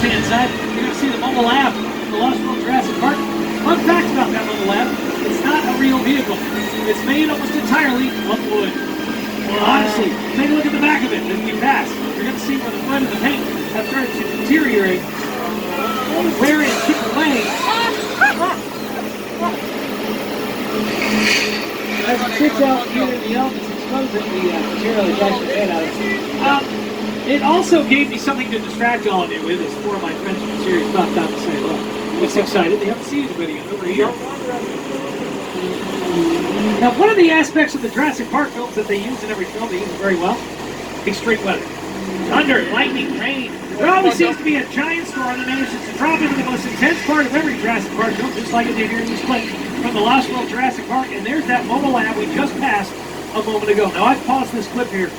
left-hand side, you're going to see the Mobile Lab from the Lost World Jurassic Park. Fun fact about that Mobile Lab, it's not a real vehicle. It's made almost entirely of wood. Well, honestly, take a look at the back of it as we pass. You're going to see where the wood and the paint have started to deteriorate, wear and chip away. As it sits out here in the elements, exposing the material that's actually made out of. It also gave me something to distract all of you with as four of my friends from the series stopped out to say hello. It's excited. They haven't seen anybody over here. Now, one of the aspects of the Jurassic Park films that they use in every film, they use it very well, extreme weather. Thunder, lightning, rain. There always seems to be a giant storm that manages to drop into the most intense part of every Jurassic Park film, just like it did here in this clip from the Lost World Jurassic Park. And there's that Mobile Lab we just passed a moment ago. Now, I've paused this clip here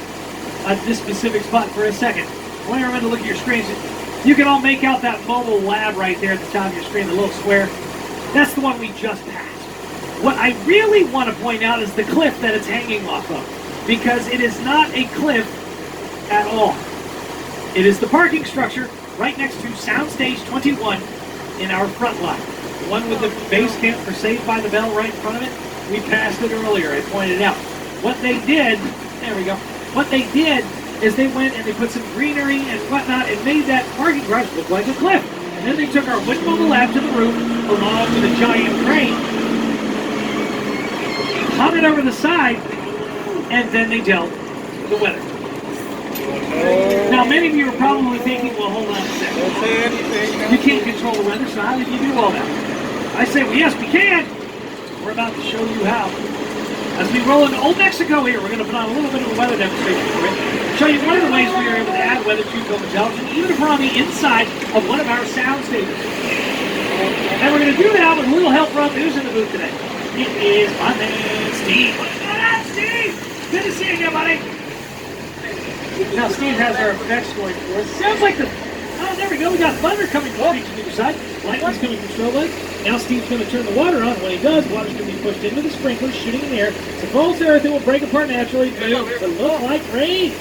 at this specific spot for a second. I want you to remember to look at your screens. You can all make out that Mobile Lab right there at the top of your screen, the little square. That's the one we just passed. What I really want to point out is the cliff that it's hanging off of, because it is not a cliff at all. It is the parking structure right next to Soundstage 21 in our front lot. The one with the base camp for Saved by the Bell right in front of it. We passed it earlier, I pointed it out. What they did, there we go. What they did is they went and they put some greenery and whatnot and made that parking garage look like a cliff. And then they took our wood Mobile Lab to the roof along with a giant crane, hung it over the side, and then they dealt the weather. Now, many of you are probably thinking, well, hold on a second. Don't say anything. You can't control the weather, so how did you do all that? I say, well, yes, we can. We're about to show you how. As we roll into Old Mexico here, we're going to put on a little bit of a weather demonstration for you. Show you one of the ways we are able to add weather to film and television, even if we're on the inside of one of our sound stations. And we're going to do that with a little help from who's in the booth today. It is my man, Steve. What's going on, Steve? Good to see you again, buddy. Now, Steve has our effects going for us. Sounds like the... Oh, there we go. We got thunder coming from the other side. Lightning's coming from strobe lights. Now Steve's going to turn the water on. When he does, water's going to be pushed into the sprinklers, shooting in the air. It's a false earth. It will break apart naturally. It will look like rain.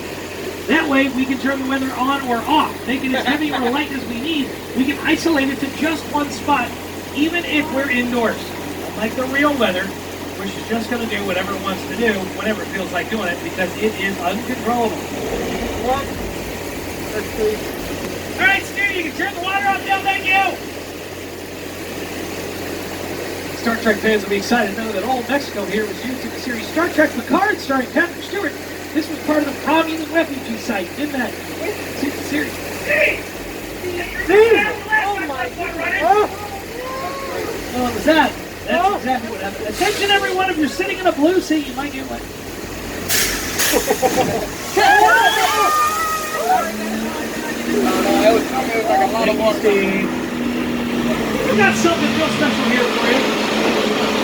That way, we can turn the weather on or off. Make it as heavy or light as we need. We can isolate it to just one spot, even if we're indoors. Like the real weather, which is just going to do whatever it wants to do, whenever it feels like doing it, because it is uncontrollable. All right, Steve, you can turn the water off now. Thank you. Star Trek fans will be excited to know that Old Mexico here was used in the series Star Trek Picard, starring Patrick Stewart. This was part of the communist refugee site in that series. Steve! Oh my God! Oh, it was that. That's exactly what happened. Attention, everyone, if you're sitting in a blue seat, you might get wet. We've got something real special here for you.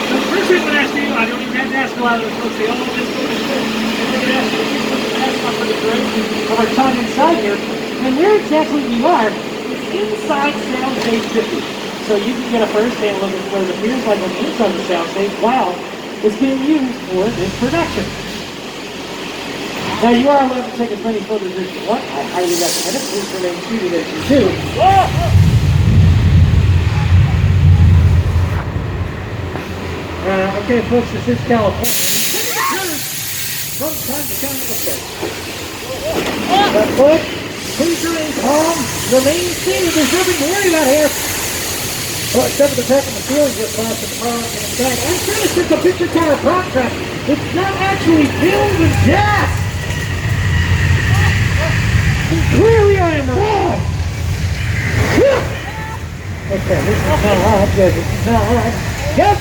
The first thing I'm going to ask you, I don't even have to ask a lot of the folks, they all know this. And we're going to ask you for the duration of our time inside here. And where exactly we are is inside Soundstage 50. So you can get a first-hand look at what it appears like on the inside of the soundstage while it's being used for this production. Now, you are allowed to take as many photos as you want. I highly recommend it. Please remain seated as you do. Okay, folks, this is California. From time to time, but, folks, please remain calm. Remain seated. There's nothing to worry about here. Well, except for the fact that the fuel just lost the car inside. I'm sure it's just a picture tower prop trap. It's not actually filled with gas. Clearly I am wrong! Okay, this is not hot, good. This is not hot. Yep!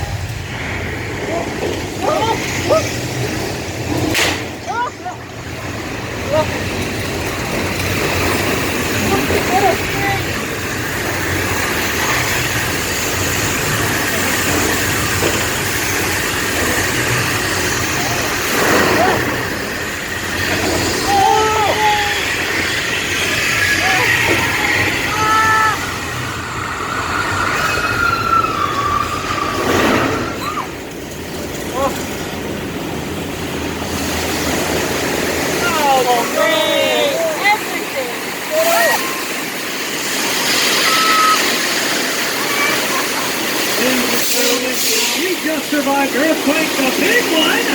We just survived earthquake, the big one!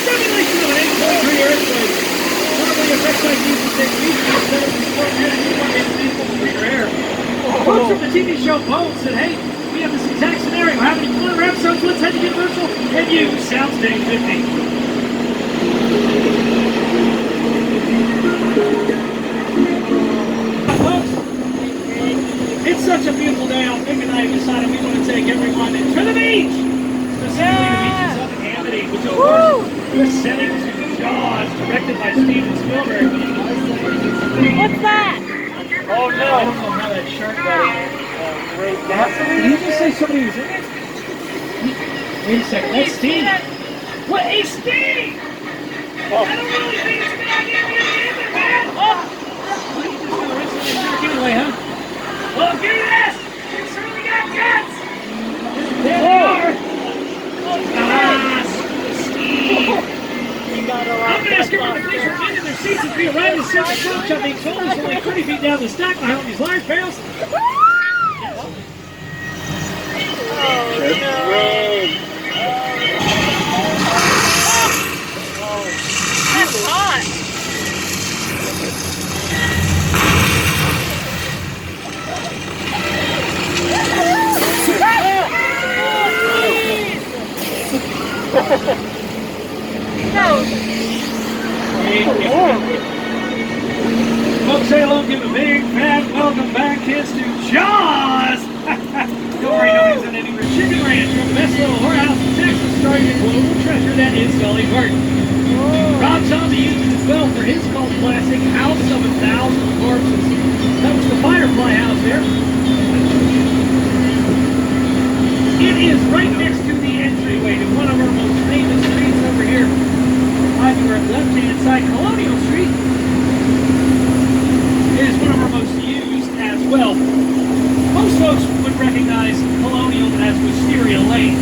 Simulation of an 8.3 earthquake. Normally effects like these will take weeks instead of before air. Folks from the TV show Bones said, hey, we have this exact scenario happening in one of our episodes. Let's head to Universal and use Soundstage 50. It's such a beautiful day on Big Night. We decided we want to take everyone to the beach. Specifically the beaches of Amity, which of course is setting to Jaws, directed by Steven Spielberg. What's that? Oh no! I don't know how that shark got Did you just say somebody was in it? Wait a second, that's Steve. What? Hey, Steve! I don't really think it's a good idea to get in there, man! Oh! You just got arrested in the shark anyway, huh? Well, give me this! You certainly got guts! There they are! Steve! I'm going to ask everyone to please remain in their seats as we arrive at Central Coach. I'm being told he's only 30 feet down the stack behind these large barrels. That's hot. Folks, say hello, give a big fat welcome back, kids, to Jaws! Don't worry, nobody's in any Chicken Ranch from the best little whorehouse in Texas, starring the global treasure that is Dolly Parton. Rob Zombie used it as well for his cult classic, House of a Thousand Corpses. That was the Firefly House there. It is right next to the entryway to one of our most famous streets over here. On your left-hand side, Colonial Street is one of our most used as well. Most folks would recognize Colonial as Wisteria Lane,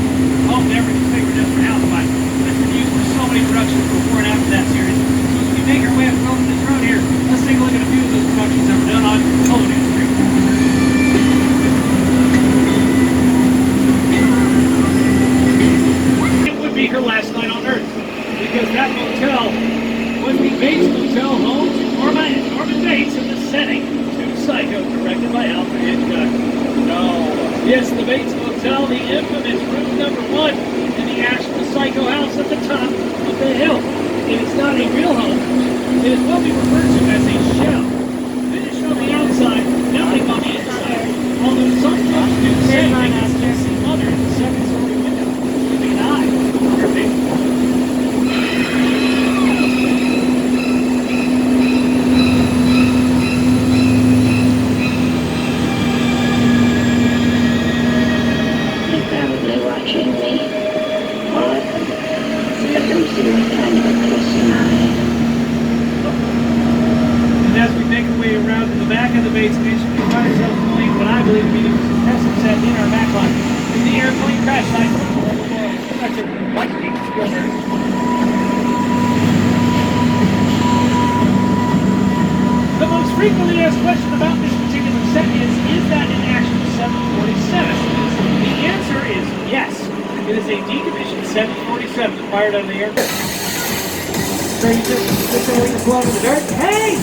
home to everyone's favorite Desperate Housewife. It's been used for so many productions before and after that series. So as we make our way up this road here, let's take a look at a few of those productions that were done on Colonial Street. It would be her last night on Earth, because that motel was the Bates Motel home to Norman Bates in the setting to Psycho, directed by Alfred Hitchcock. No. Yes, the Bates Motel, the infamous room number 1 in the actual Psycho house at the top of the hill. It is not a real home. It is what we refer to as a shell. Finished on the outside, nothing on the inside. Although some folks do say they can still see mother in the second-story window. Giving an eye. Perfect. And as we make our way around to the back of the base station, we find ourselves going what I believe to be the most impressive set in our backlot. In the airplane crash site from the world. That's a lightning Spielberg. The most frequently asked question about this particular set is that an actual 747? The answer is yes. It is a decommissioned 747 that fired out of the aircraft. So you just over the floor in the dirt? Hey!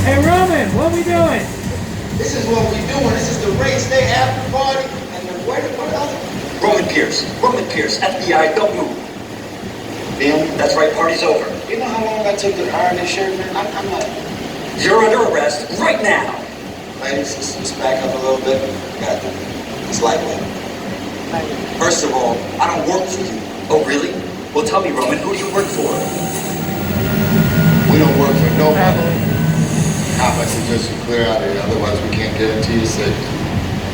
Hey Roman, what we doing? This is what we doing. This is the race day after party. And the what else? Roman Pierce, FBI, don't move. Ben, That's right, party's over. you know how long I took to iron this shirt, man? I'm not. You're under arrest right now. Ladies, let's back up a little bit. Got it's lightweight. First of all, I don't work for you. Oh, really? Well, tell me, Roman, who do you work for? We don't work for nobody. I suggest you clear out of here, otherwise we can't guarantee your safety.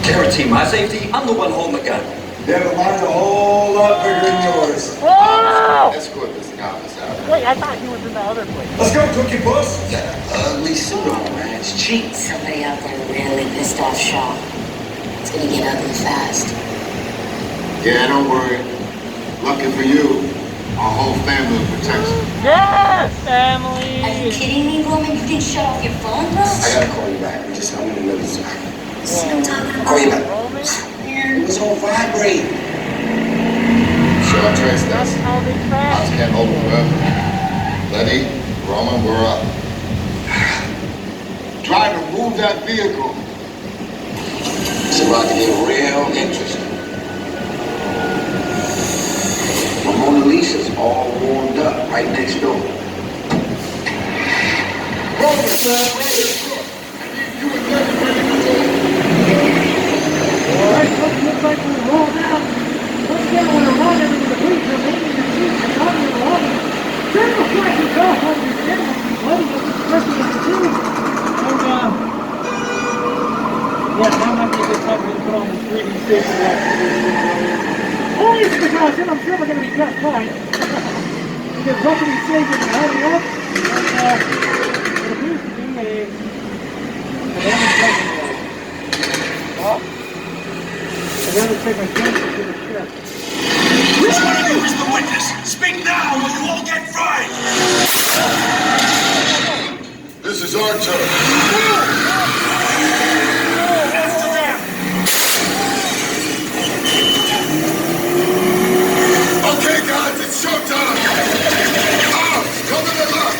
Guarantee my safety? I'm the one holding the gun. Never mind, a whole lot bigger than yours. Whoa! Escort this accomplice out. Wait, I thought he was in the other place. Let's go, Cookie Puss. You got an ugly suit on, man. It's cheap. Somebody out there really pissed off Shaw. It's gonna get ugly fast. Yeah, don't worry. Lucky for you, our whole family will protect you. Yes, Are you family. kidding me, Roman? You didn't shut off your phone, bro? I gotta call you back. I'm in the middle of something. See what I'm talking about? Call you back. Roman. You It was on vibrate. Sure, Trace, That's how they I crash. can't hold it forever. Letty, Roman, we're up. Try to move that vehicle. It's about to get real interesting. My Mona Lisa's all warmed up right next door. Roman, sir, I need you and Letty ready to go. Alright, folks, looks like we're rolling out. Once again, I want to remind everyone to please remain in your seats and come in the lobby. Turn the flashes off on your cameras, buddy, with the rest of the team. And, yeah, now might be a good time for you to put on the 3D station light. Only because then I'm sure we're going to be just fine. Because company saves it and hurry up. And, it appears to be a demonstration. Well, I'd rather take my chances to the ship. Which one of you is the witness? Speak now or you all get fried! This is our turn. After them! Okay, guys, it's showtime. Arms, come to the left.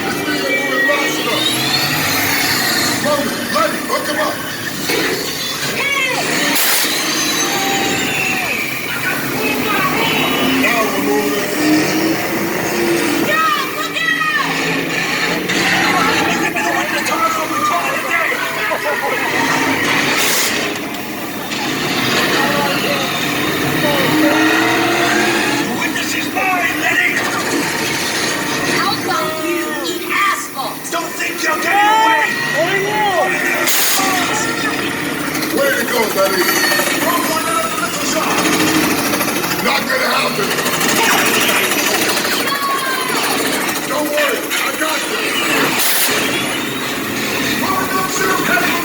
This vehicle is fast enough. Roman, Letty, hook him up. Now we're moving. You give me the witness telephone, we call it a day! The witness is mine, Letty! How about you eat asphalt? Don't think you're getting away! Way to go, Letty.